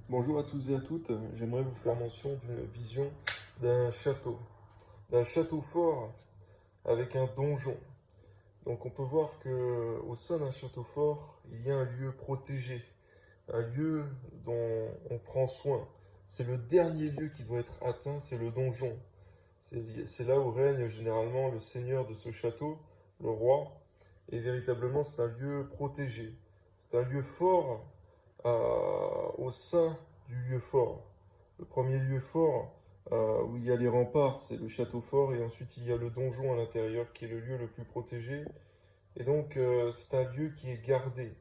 Bonjour à tous et à toutes, j'aimerais vous faire mention d'une vision d'un château fort avec un donjon. Donc on peut voir que au sein d'un château fort, il y a un lieu protégé, un lieu dont on prend soin. C'est le dernier lieu qui doit être atteint, c'est le donjon. C'est là où règne généralement le seigneur de ce château, le roi, et véritablement c'est un lieu protégé. C'est un lieu fort au sein du lieu fort. Le premier lieu fort où il y a les remparts, c'est le château fort, et ensuite il y a le donjon à l'intérieur qui est le lieu le plus protégé. Et donc c'est un lieu qui est gardé.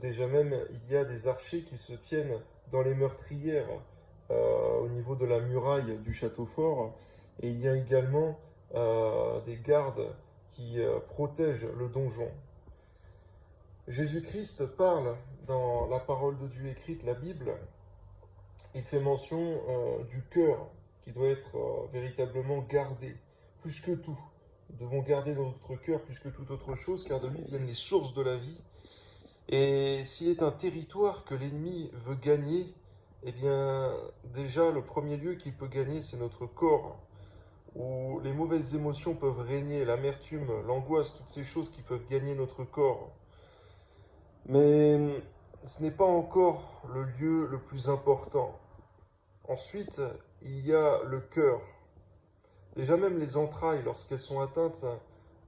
Déjà même, il y a des archers qui se tiennent dans les meurtrières au niveau de la muraille du château fort. Et il y a également des gardes qui protègent le donjon. Jésus-Christ parle dans la parole de Dieu écrite, la Bible. Il fait mention du cœur qui doit être véritablement gardé, plus que tout. Nous devons garder notre cœur plus que toute autre chose, car de lui viennent les sources de la vie. Et s'il est un territoire que l'ennemi veut gagner, eh bien, déjà, le premier lieu qu'il peut gagner, c'est notre corps, où les mauvaises émotions peuvent régner, l'amertume, l'angoisse, toutes ces choses qui peuvent gagner notre corps. Mais ce n'est pas encore le lieu le plus important. Ensuite, il y a le cœur. Déjà même les entrailles, lorsqu'elles sont atteintes,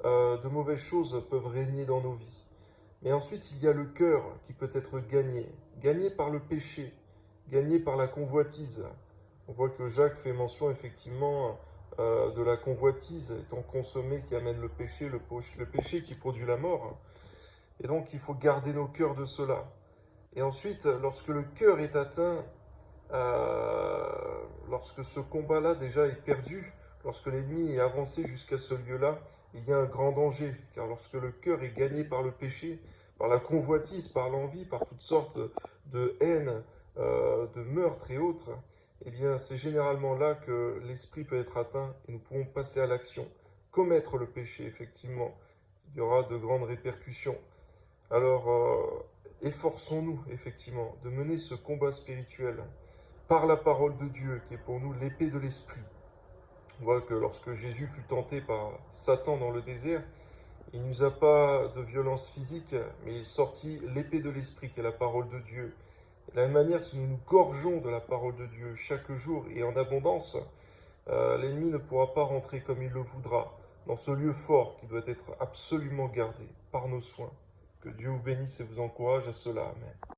de mauvaises choses peuvent régner dans nos vies. Mais ensuite, il y a le cœur qui peut être gagné. Gagné par le péché, gagné par la convoitise. On voit que Jacques fait mention effectivement de la convoitise étant consommée qui amène le péché qui produit la mort. Et donc il faut garder nos cœurs de cela. Et ensuite, lorsque le cœur est atteint, lorsque ce combat-là déjà est perdu, lorsque l'ennemi est avancé jusqu'à ce lieu-là, il y a un grand danger. Car lorsque le cœur est gagné par le péché, par la convoitise, par l'envie, par toutes sortes de haine, de meurtres et autres, eh bien c'est généralement là que l'esprit peut être atteint et nous pouvons passer à l'action. Commettre le péché, effectivement, il y aura de grandes répercussions. Alors, efforçons-nous, effectivement, de mener ce combat spirituel par la parole de Dieu, qui est pour nous l'épée de l'esprit. On voit que lorsque Jésus fut tenté par Satan dans le désert, il ne nous a pas de violence physique, mais il sortit l'épée de l'esprit, qui est la parole de Dieu. Et de la même manière, si nous nous gorgeons de la parole de Dieu chaque jour et en abondance, l'ennemi ne pourra pas rentrer comme il le voudra dans ce lieu fort qui doit être absolument gardé par nos soins. Que Dieu vous bénisse et vous encourage à cela. Amen.